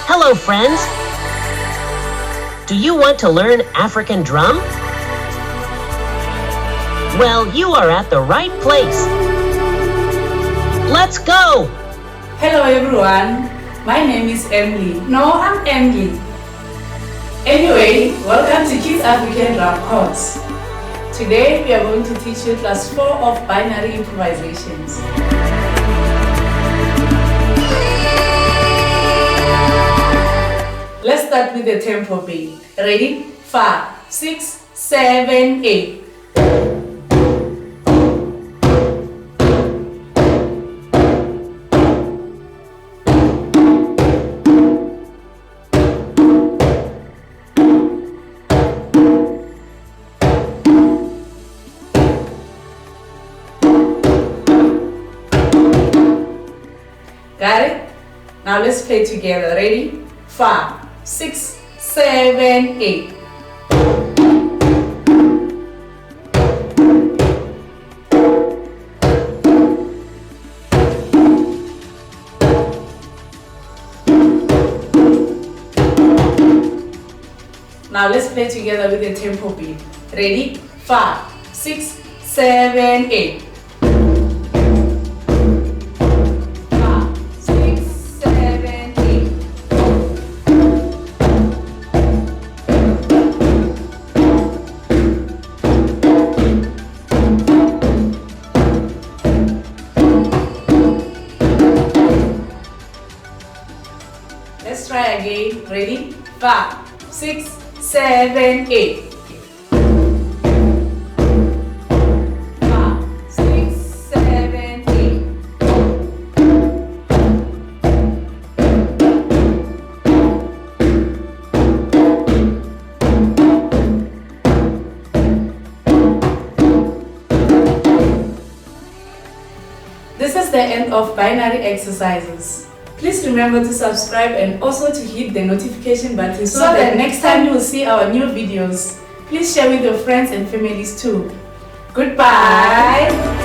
Hello, friends. Do you want to learn African drum? Well, you are at the right place. Let's go! Hello everyone, my name is Emily. No, I'm Emily. Anyway, welcome to Kids African Drum course. Today we are going to teach you class 4 of binary improvisations. Let's start with the tempo beat. Ready? 5, 6, 7, 8. Got it? Now let's play together. Ready? 5, 6, 7, 8. Now let's play together with the tempo beat. Ready? 5, 6, 7, 8. Let's try again. Ready? 5, 6, 7, 8. 5, 6, 7, 8. This is the end of binary exercises. Please remember to subscribe and also to hit the notification button so that next time you will see our new videos. Please share with your friends and families too. Goodbye!